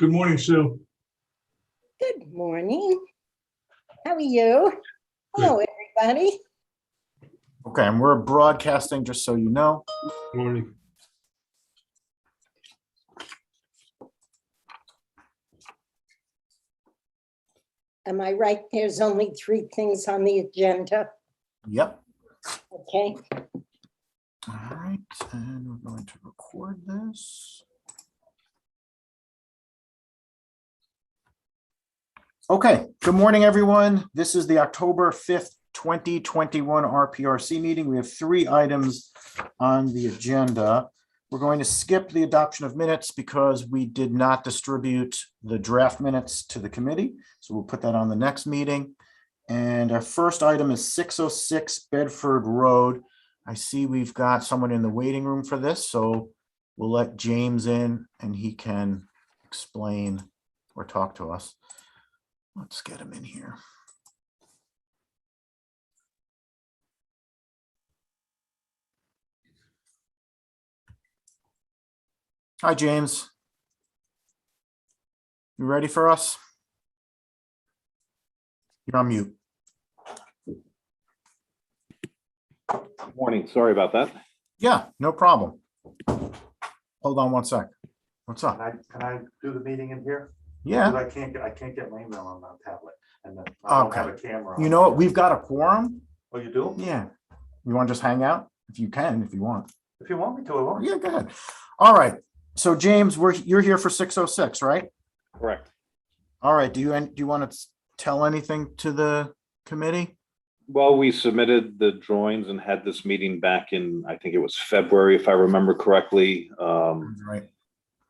Good morning, Sue. Good morning. How are you? Hello, everybody. Okay, and we're broadcasting, just so you know. Good morning. Am I right? There's only 3 things on the agenda. Yep. Okay. All right, and we're going to record this. Okay, good morning, everyone. This is the October 5th, 2021 RPRC meeting. We have 3 items on the agenda. We're going to skip the adoption of minutes because we did not distribute the draft minutes to the committee. So we'll put that on the next meeting. And our first item is 606 Bedford Road. I see we've got someone in the waiting room for this, so we'll let James in and he can explain or talk to us. Let's get him in here. Hi, James. You ready for us? You're on mute. Morning, sorry about that. Yeah, no problem. Hold on one sec. What's up? Can I do the meeting in here? Yeah, Because I can't get my email on my tablet, and then I don't have a camera. you know what? We've got a quorum. Oh, you do? Yeah. You want to just hang out? If you can, if you want. If you want me to, I won't. Yeah, go ahead. All right. So James, you're here for 606, right? Correct. All right. Do you want to tell anything to the committee? Well, we submitted the drawings and had this meeting back in, I think it was February, if I remember correctly. Right.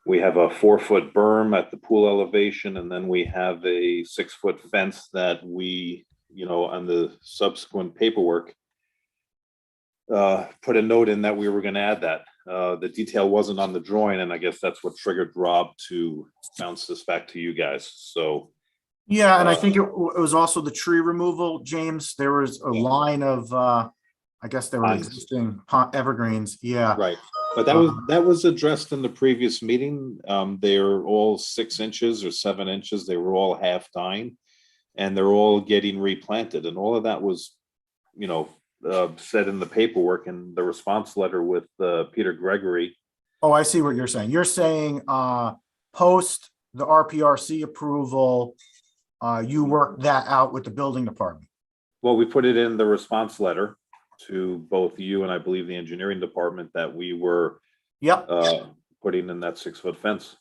We have a 4-foot berm at the pool elevation, and then we have a 6-foot fence that we, on the subsequent paperwork, put a note in that we were going to add that. The detail wasn't on the drawing, and I guess that's what triggered Rob to bounce this back to you guys. So Yeah, and I think it was also the tree removal, James. There was a line of, I guess there were Pines. existing evergreens. Yeah. right, but that was addressed in the previous meeting. They're all 6 inches or 7 inches. They were all half dying, and they're all getting replanted, and all of that was, said in the paperwork and the response letter with Peter Gregory. Oh, I see what you're saying. You're saying post the RPRC approval, you worked that out with the building department. Well, we put it in the response letter to both you and I believe the engineering department that we were Yep. putting in that 6-foot fence.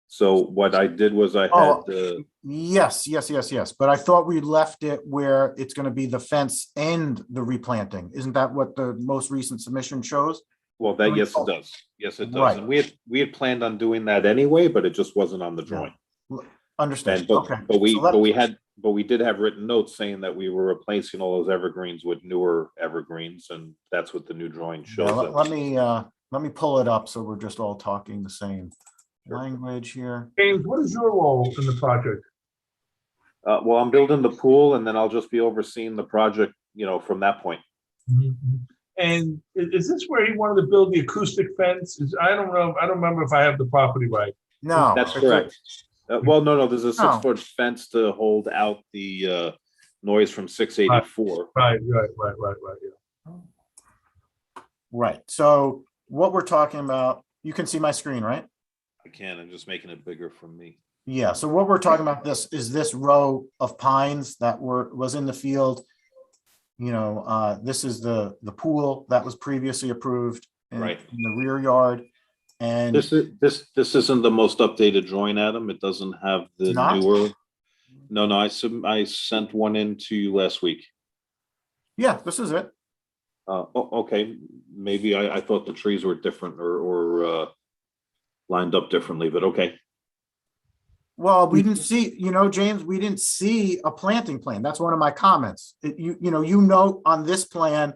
So what I did was I Oh, had Yes. But I thought we left it where it's going to be the fence and the replanting. Isn't that what the most recent submission shows? well, that yes it does. Yes, it does. Right. And we had planned on doing that anyway, but it just wasn't on the drawing. Understood. And but Okay. but we did have written notes saying that we were replacing all those evergreens with newer evergreens, and that's what the new drawing shows. Yeah, let me pull it up so we're just all talking the same language here. James, what is your role in the project? Well, I'm building the pool, and then I'll just be overseeing the project, from that point. And is this where he wanted to build the acoustic fence? I don't know. I don't remember if I have the property right. No, That's correct. Well, no, there's a No. 6-foot fence to hold out the noise from 684. Right. Yeah. Right. So what we're talking about, you can see my screen, right? I can. I'm just making it bigger from me. Yeah. So what we're talking about this row of pines that was in the field. This is the pool that was previously approved in the rear yard. And This isn't the most updated drawing, Adam. It doesn't have the Not? newer. No, I sent one in to you last week. yeah, this is it. Okay, maybe I thought the trees were different or lined up differently, but okay. Well, we didn't see, James, we didn't see a planting plan. That's one of my comments. You note on this plan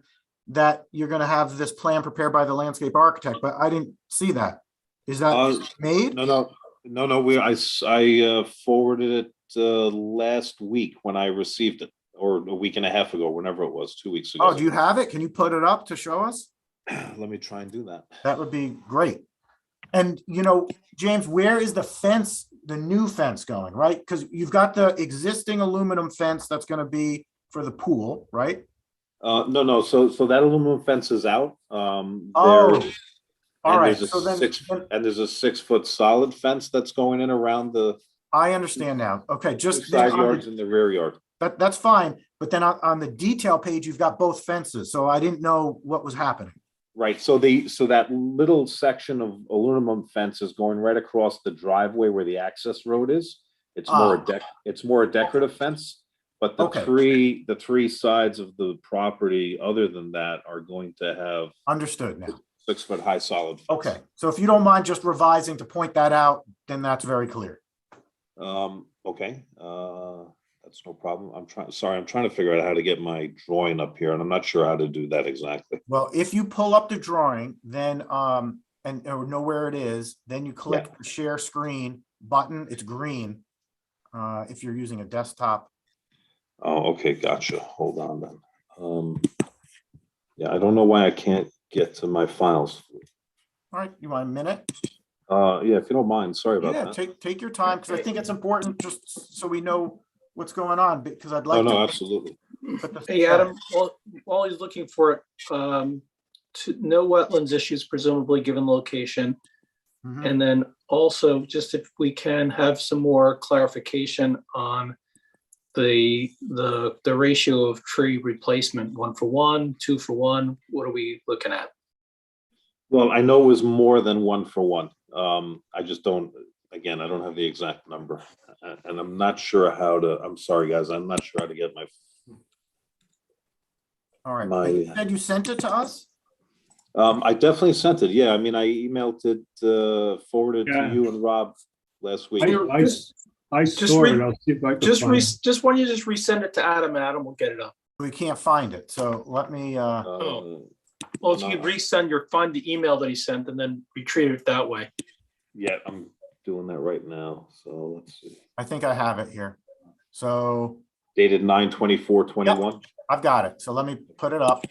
that you're going to have this plan prepared by the landscape architect, but I didn't see that. Is that made? No. I forwarded it last week when I received it, or a week and a half ago, whenever it was, 2 weeks ago. Oh, do you have it? Can you put it up to show us? Let me try and do that. That would be great. And, James, where is the fence the new fence going, right? Because you've got the existing aluminum fence that's gonna be for the pool, right? No, so that aluminum fence is out. Oh, There- all and right, there's a so then, there's a 6 foot solid fence that's going in around the I understand now. Okay, two just then side on yards the, and the rear yard. that's fine, but then on the detail page, you've got both fences, so I didn't know what was happening. Right, so that little section of aluminum fence is going right across the driveway where the access road is. It's more Ah. it's more a decorative fence, but Okay. the three sides of the property, other than that, are going to have Understood now. 6 foot high solid fence. Okay, so if you don't mind just revising to point that out, then that's very clear. Okay, that's no problem. I'm trying to figure out how to get my drawing up here, and I'm not sure how to do that exactly. Well, if you pull up the drawing, then, and or know where it is, then you click the share screen button. It's green. If you're using a desktop. Oh, okay, gotcha. Hold on then. Yeah, I don't know why I can't get to my files. All right, you want a minute? Yeah, if you don't mind, sorry about Yeah, that. take your time, because I think it's important just so we know what's going on, because I'd Oh, like no, to. absolutely. put this Hey, together. Adam, while he's looking for it, no wetlands issues presumably given location. Mhm. And then also, just if we can have some more clarification on the ratio of tree replacement, 1-for-1, 2-for-1, what are we looking at? Well, I know it was more than 1-for-1. I just don't, again, I don't have the exact number. And I'm not sure how to, I'm sorry, guys, I'm not sure how to get my, All right, my- but you said you sent it to us? I definitely sent it. Yeah, I mean, I emailed it, forwarded to Yeah. you and Rob last week. I Just saw read- it. I'll see if I can Just find it. just why don't you just resend it to Adam and Adam will get it up. We can't find it, so let me, Well, if you could find the email that he sent and then retrieve it that way. Yeah, I'm doing that right now. So let's see. I think I have it here. So Dated 9/24/21. I've got it, so let me put it up.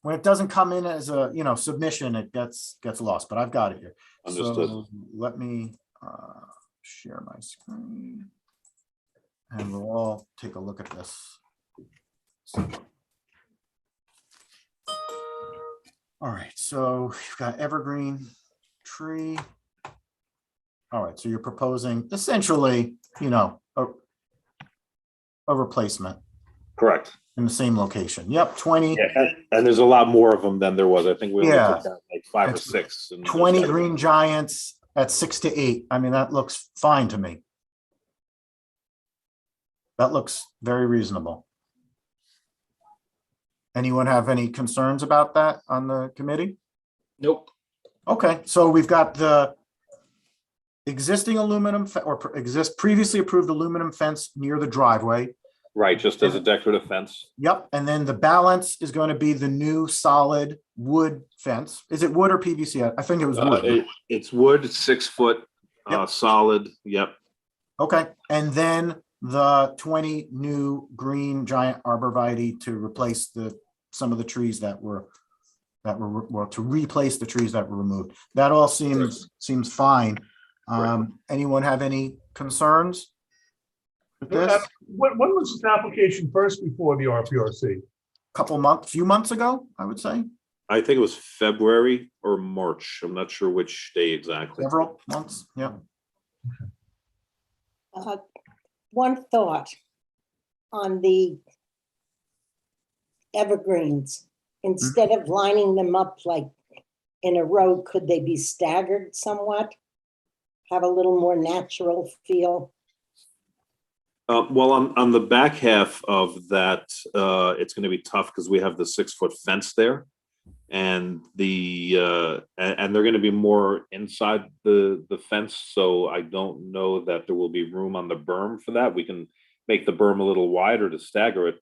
When it doesn't come in as a, submission, it gets lost, but I've got it here. Understood. So let me share my screen. And we'll all take a look at this. All right, so you've got evergreen tree. All right, so you're proposing essentially, a replacement Correct. in the same location. Yep, 20. Yeah, and there's a lot more of them than there was. I think we only Yeah. took down like 5 or It's 6. And 20 green giants at 6 to 8. I mean, that looks fine to me. That looks very reasonable. Anyone have any concerns about that on the committee? Nope. Okay, so we've got the existing aluminum previously approved aluminum fence near the driveway. Right, just as a decorative fence. Yep, and then the balance is going to be the new solid wood fence. Is it wood or PVC? I think it was wood. It's wood, 6 foot, Yep. solid. Yep. Okay, and then the 20 new green giant arborvitae to replace some of the trees that were to replace the trees that were removed. That all seems fine. Anyone have any concerns with this? When was this application first before the RPRC? Few months ago, I would say, I think it was February or March. I'm not sure which day exactly. several months, yeah. One thought on the evergreens. Instead of lining them up like in a row, could they be staggered somewhat? Have a little more natural feel? Well, on the back half of that, it's going to be tough because we have the 6 foot fence there, and they're going to be more inside the fence. So I don't know that there will be room on the berm for that. We can make the berm a little wider to stagger it.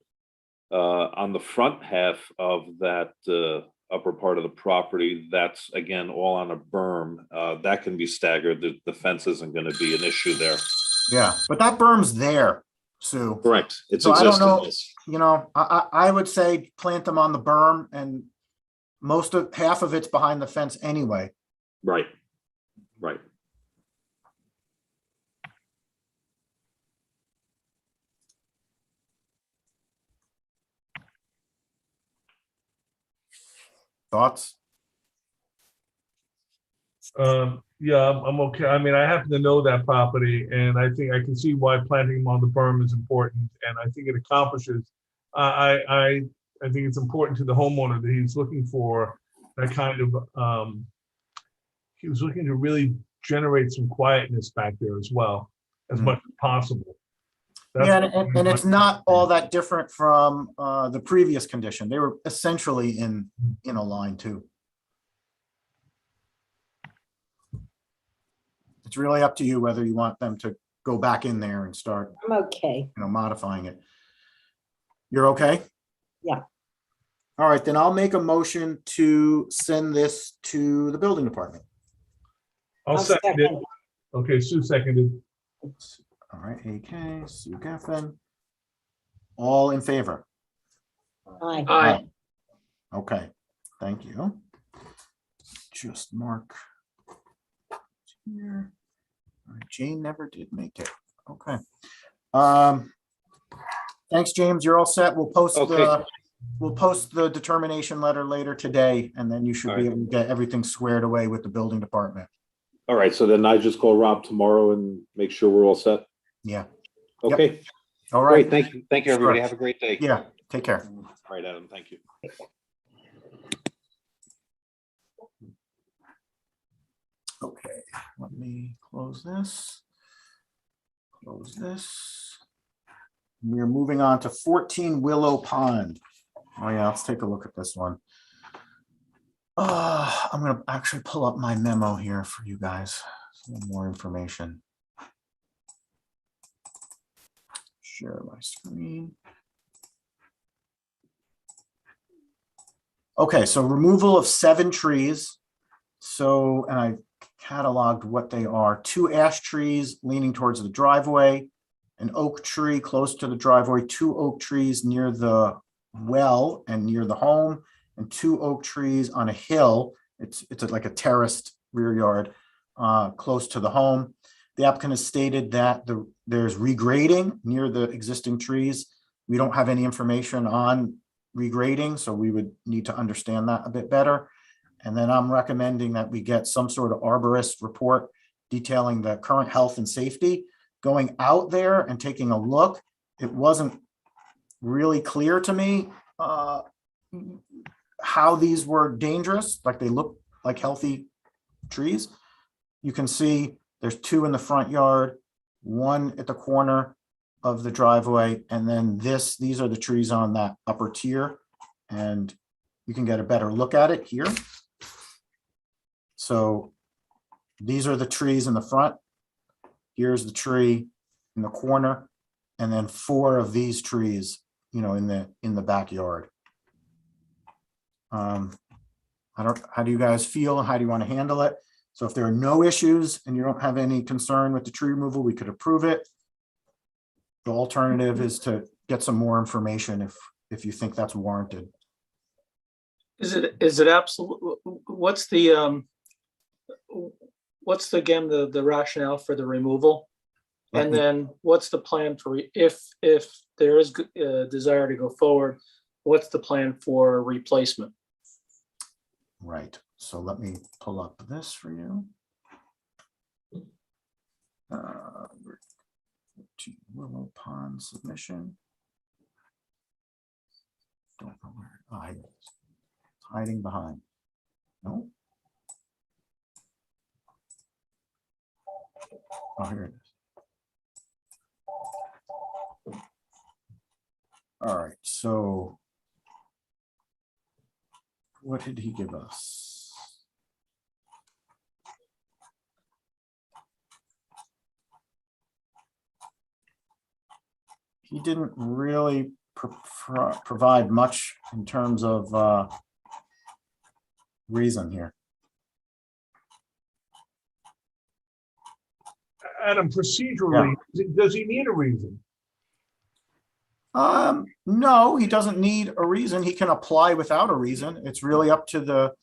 On the front half of that upper part of the property, that's again all on a berm. That can be staggered. The fence isn't going to be an issue there. Yeah, but that berm's there, Sue. Correct. It's So I don't existing. know, I would say plant them on the berm, and half of it's behind the fence anyway. Right. Right. Thoughts? Yeah, I'm okay. I mean, I happen to know that property and I think I can see why planting them on the berm is important. And I think it accomplishes, I think it's important to the homeowner that he's looking for that kind of, he was looking to really generate some quietness back there as well, as much as possible. Yeah, and it's not all that different from the previous condition. They were essentially in a line too. It's really up to you whether you want them to go back in there and start, I'm okay. modifying it. You're okay? Yeah. All right, then I'll make a motion to send this to the building department. I'll second it. Okay, Sue seconded. All right, AK, Sue Geffen. All in favor? Aye. Aye. Okay, thank you. Just mark here. All right, Jane never did make it. Okay. Thanks, James. You're all set. We'll post the determination letter later today, and then you should be able to get everything squared away with the building department. All right, so then I just call Rob tomorrow and make sure we're all set. Yeah. Okay, All right. great. Thank you, everybody. Sure. Have a great day. Yeah. Take care. All right, Adam, thank you. Okay, let me close this. Close this. We're moving on to 14 Willow Pond. Oh yeah, let's take a look at this one. I'm gonna actually pull up my memo here for you guys. Some more information. Share my screen. Okay, so removal of 7 trees. So, and I cataloged what they are. 2 ash trees leaning towards the driveway, an oak tree close to the driveway, 2 oak trees near the well and near the home, and 2 oak trees on a hill. It's like a terraced rear yard close to the home. The applicant has stated that there's regrading near the existing trees. We don't have any information on regrading, so we would need to understand that a bit better. And then I'm recommending that we get some sort of arborist report detailing the current health and safety. Going out there and taking a look, it wasn't really clear to me how these were dangerous, like they look like healthy trees. You can see there's 2 in the front yard, 1 at the corner of the driveway, and then these are the trees on that upper tier, and you can get a better look at it here. So these are the trees in the front. Here's the tree in the corner, and then 4 of these trees, in the backyard. How do you guys feel? How do you want to handle it? So if there are no issues and you don't have any concern with the tree removal, we could approve it. The alternative is to get some more information if you think that's warranted. Is it absolute? What's the rationale for the removal? And then what's the plan for, if there is a desire to go forward, what's the plan for replacement? Right. So let me pull up this for you. Willow Pond submission. Don't know where. Oh, here it is. It's hiding behind. No. Oh, here it is. All right. So what did he give us? He didn't really provide much in terms of reason here. Adam, procedurally, does he need a reason? No, he doesn't need a reason. He can apply without a reason. It's really up to the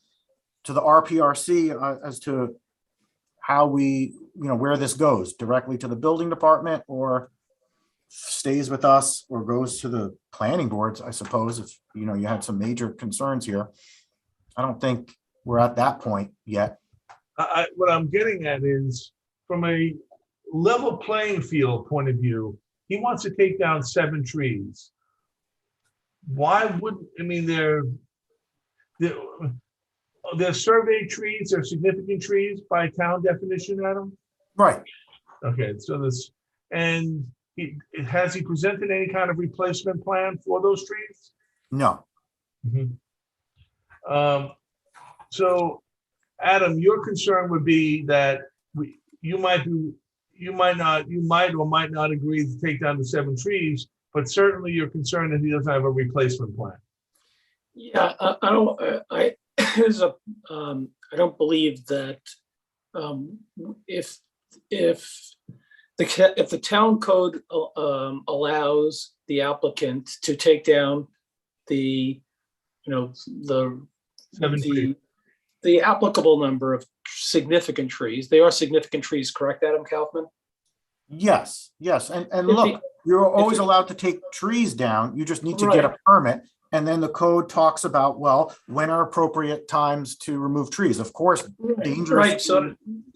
RPRC as to how we, where this goes, directly to the building department or stays with us or goes to the planning boards, I suppose, if you had some major concerns here. I don't think we're at that point yet. What I'm getting at is from a level playing field point of view, he wants to take down 7 trees. Why wouldn't, I mean, they're survey trees, they're significant trees by town definition, Adam? Right. Okay, so this, and has he presented any kind of replacement plan for those trees? No. So, Adam, your concern would be that you might or might not agree to take down the 7 trees, but certainly you're concerned that he doesn't have a replacement plan. Yeah, I don't believe that if the town code allows the applicant to take down the, the applicable number of significant trees, they are significant trees, correct, Adam Kaufman? Yes, yes. And look, you're always allowed to take trees down. You just need to get a permit. And then the code talks about, well, when are appropriate times to remove trees? Of course, dangerous.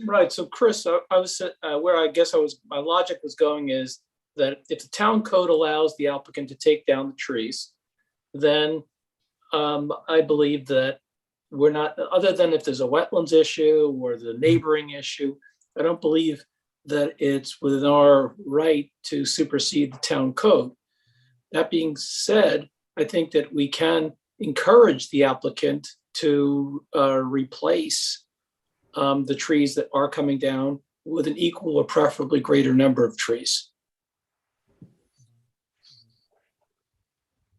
Right. So Chris, I was where I guess my logic was going is that if the town code allows the applicant to take down the trees, then I believe that we're not, other than if there's a wetlands issue or the neighboring issue, I don't believe that it's within our right to supersede the town code. That being said, I think that we can encourage the applicant to replace the trees that are coming down with an equal or preferably greater number of trees.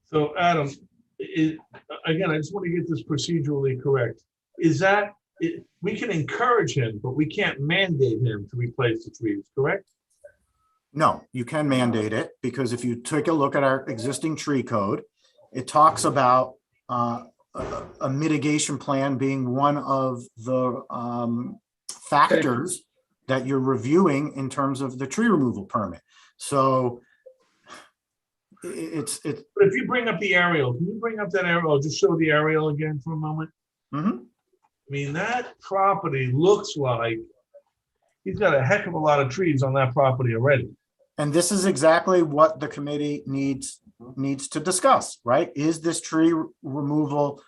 So Adam, again, I just want to get this procedurally correct. Is that, we can encourage him, but we can't mandate him to replace the trees, correct? No, you can mandate it, because if you take a look at our existing tree code, it talks about a mitigation plan being one of the factors that you're reviewing in terms of the tree removal permit. So it's. But if you bring up the aerial, can you bring up that aerial? Just show the aerial again for a moment. I mean, that property looks like he's got a heck of a lot of trees on that property already. And this is exactly what the committee needs to discuss, right? Is this tree removal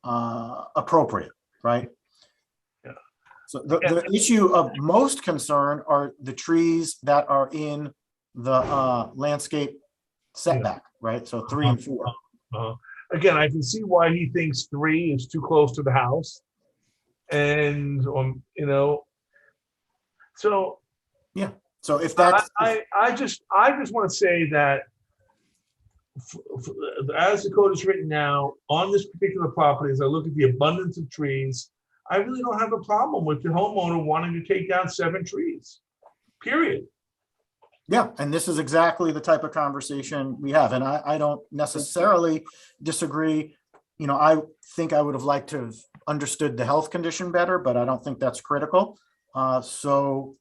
appropriate, right? Yeah. So the issue of most concern are the trees that are in the landscape setback, right? So 3 and 4. Again, I can see why he thinks 3 is too close to the house. And, so. Yeah. So if that's. I just want to say that as the code is written now, on this particular property, as I look at the abundance of trees, I really don't have a problem with the homeowner wanting to take down 7 trees, period. Yeah, and this is exactly the type of conversation we have. And I don't necessarily disagree. I think I would have liked to have understood the health condition better, but I don't think that's critical. So,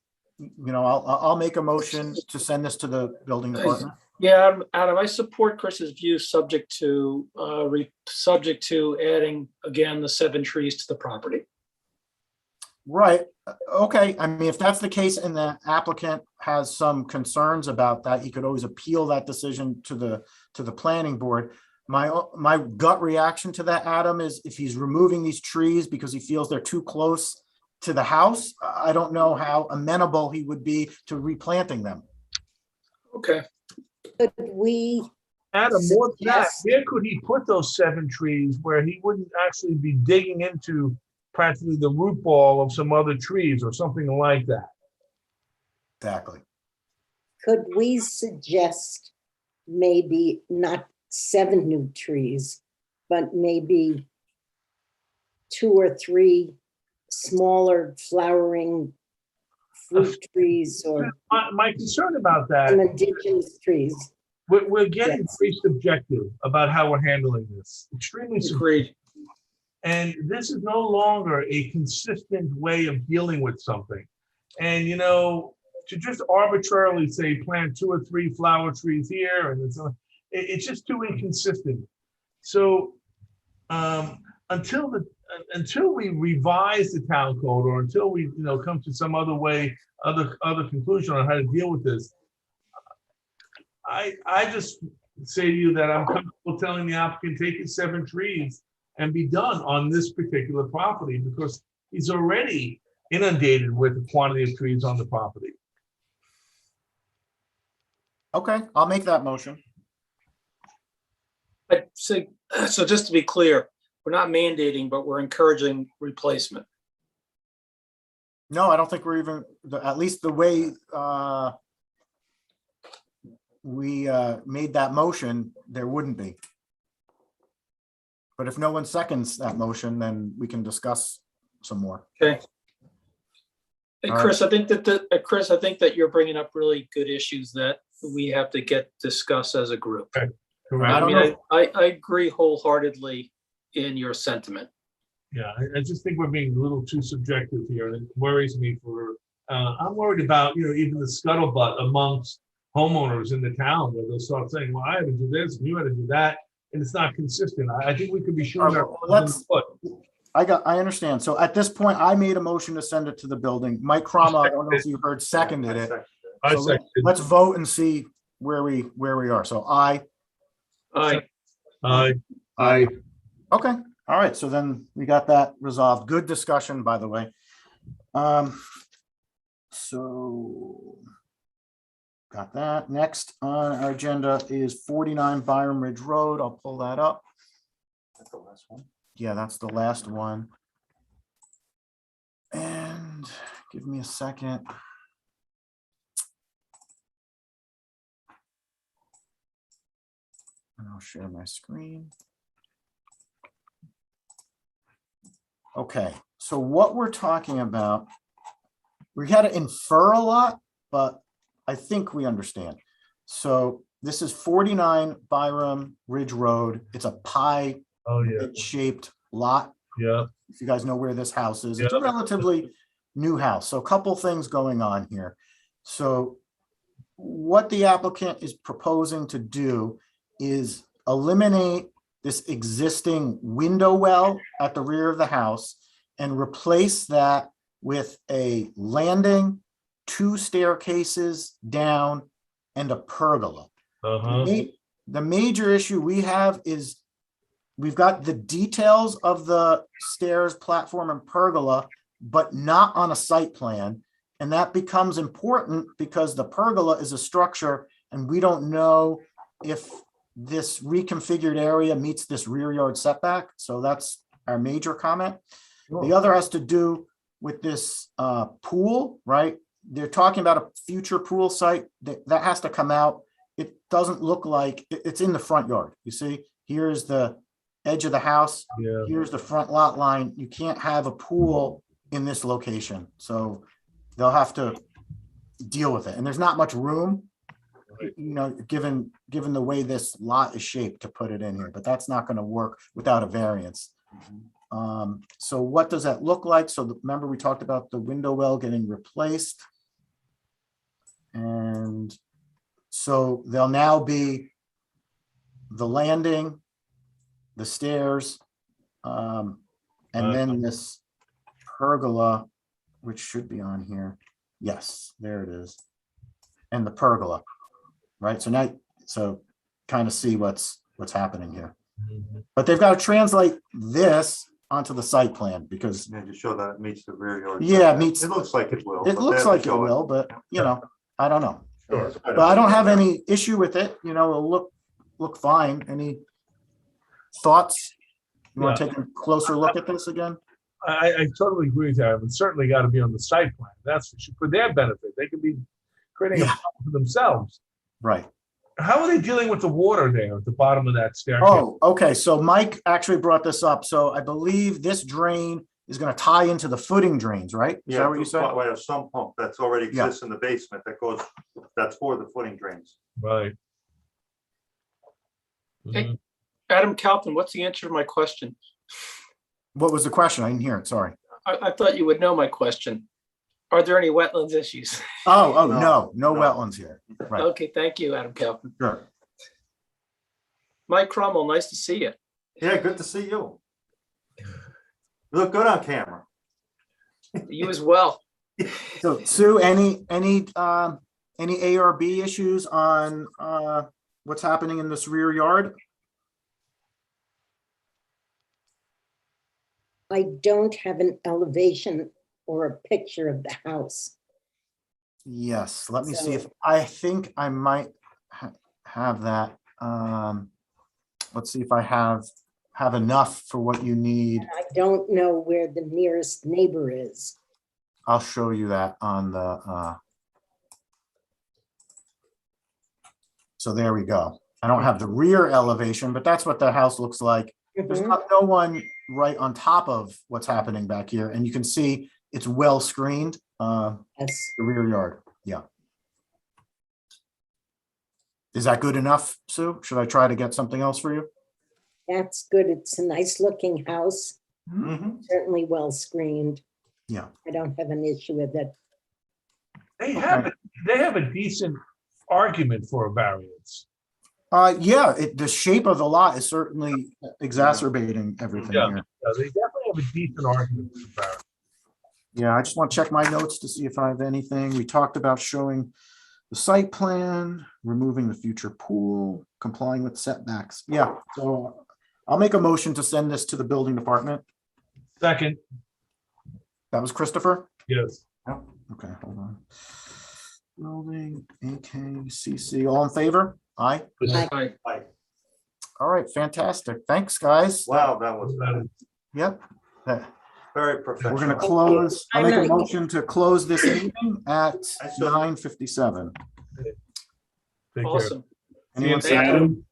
I'll make a motion to send this to the building department. Yeah, Adam, I support Chris's view, subject to adding again the 7 trees to the property. Right. Okay. I mean, if that's the case and the applicant has some concerns about that, he could always appeal that decision to the planning board. My gut reaction to that, Adam, is if he's removing these trees because he feels they're too close to the house, I don't know how amenable he would be to replanting them. Okay. Could we, Adam, more than that, Yes. where could he put those 7 trees where he wouldn't actually be digging into practically the root ball of some other trees or something like that? Exactly. could we suggest maybe not 7 new trees, but maybe 2 or 3 smaller flowering fruit trees or My concern about that, some indigenous trees? we're getting Yes. very subjective about how we're handling this. Extremely subjective. Agreed. And this is no longer a consistent way of dealing with something. And, to just arbitrarily say plant 2 or 3 flower trees here, and it's just too inconsistent. So until until we revise the town code, or until we, come to some other way, other conclusion on how to deal with this, I just say to you that I'm comfortable telling the applicant, take his 7 trees and be done on this particular property, because he's already inundated with the quantity of trees on the property. Okay, I'll make that motion. So just to be clear, we're not mandating, but we're encouraging replacement. No, I don't think we're even, at least the way we made that motion, there wouldn't be. But if no one seconds that motion, then we can discuss some more. Okay. Hey, All Chris, I think that you're bringing up really good issues that we have to get discussed as a group. Okay. I I don't mean, know. I agree wholeheartedly in your sentiment. Yeah, I just think we're being a little too subjective here, and it worries me I'm worried about, even the scuttlebutt amongst homeowners in the town, where they'll start saying, well, I had to do this, and you had to do that, and it's not consistent. I think we could be shooting All right, ourselves in the foot. I understand. So at this point, I made a motion to send it to the building. Mike Cromwell, I don't know if you heard, seconded it. I So second. let's vote and see where we are. So Aye. Aye. Okay, all right, so then we got that resolved. Good discussion, by the way. So got that. Next on our agenda is 49 Byram Ridge Road. I'll pull that up. That's the last one. Yeah, that's the last one. And give me a second. And I'll share my screen. Okay, so what we're talking about, we had to infer a lot, but I think we understand. So this is 49 Byram Ridge Road. It's a pie Oh, yeah, shaped lot. yeah. If you guys know where this house is, it's a Yeah. relatively new house. So a couple things going on here. So what the applicant is proposing to do is eliminate this existing window well at the rear of the house and replace that with a landing, 2 staircases down, and a pergola. Uh-huh. The major issue we have is we've got the details of the stairs, platform, and pergola, but not on a site plan. And that becomes important because the pergola is a structure and we don't know if this reconfigured area meets this rear yard setback. So that's our major comment. The other has to do with this pool, right? They're talking about a future pool site that has to come out. It doesn't look like it's in the front yard. You see, here's the edge of the house. Yeah. Here's the front lot line. You can't have a pool in this location. So they'll have to deal with it. And there's not much room, given the way this lot is shaped to put it in here, but that's not going to work without a variance. So what does that look like? So remember we talked about the window well getting replaced. And so there'll now be the landing, the stairs, and then this pergola, which should be on here. Yes, there it is. And the pergola, right? So now, kind of see what's happening here. But they've got to translate this onto the site plan because And to show that it meets the rear yard. Yeah, it setback. meets- It looks like it will. it but looks they have to like it show will, but I don't know. Sure. But I don't have any issue with it. It'll look fine. Any thoughts? You want to take a closer look at this again? I totally agree with that. It's certainly got to be on the site plan. That's for their benefit. They could be creating a Yeah. problem for themselves. Right. How are they dealing with the water there at the bottom of that staircase? Oh, okay. So Mike actually brought this up. So I believe this drain is going to tie into the footing drains, right? Is that what you said? We have some pump that's already Yeah. exists in the basement that's for the footing drains. Right. Hey. Mhm. Adam Calton, what's the answer to my question? What was the question? I didn't hear it. Sorry. I thought you would know my question. Are there any wetlands issues? Oh, No, no no. wetlands here. Right. Okay, thank you, Adam Calton. Sure. Mike Crummell, nice to see you. Yeah, good to see you. You look good on camera. You as well. So Sue, any ARB issues on what's happening in this rear yard? I don't have an elevation or a picture of the house. Yes, let me see if, So- I think I might have that. Let's see if I have enough for what you need. I don't know where the nearest neighbor is. I'll show you that on the, so there we go. I don't have the rear elevation, but that's what the house looks like. There's Mhm. no one right on top of what's happening back here, and you can see it's well screened, Yes, the rear yard, yeah. Is that good enough, Sue? Should I try to get something else for you? that's good. It's a nice looking house, Mhm. certainly well screened. Yeah. I don't have an issue with it. They have, they have a decent argument for a variance. Yeah, the shape of the lot is certainly exacerbating everything Yeah. here. They definitely have a decent argument for a variance. Yeah, I just want to check my notes to see if I have anything. We talked about showing the site plan, removing the future pool, complying with setbacks. Yeah, so I'll make a motion to send this to the building department. Second, That was Christopher? yes. Okay, hold on. Building, AKCC, all in favor? Aye. Aye. All right, fantastic. Thanks, guys. Wow, that was Yep. very We're professional. gonna close, I'll make a I'm not- motion to close this meeting at I saw- 9:57. Take care. Awesome. Anyone Thank you. second?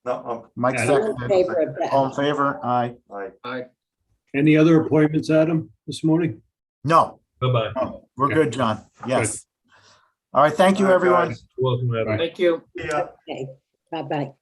No, Mike Yeah. I'm in seconded. favor of that. All in favor? Aye. Aye. Any other appointments, Adam, this morning? No, Bye-bye. no, we're good, John. Yes. All right, thank you, All right, everyone. guys. Welcome, Adam. Thank you. yeah. Okay, bye-bye.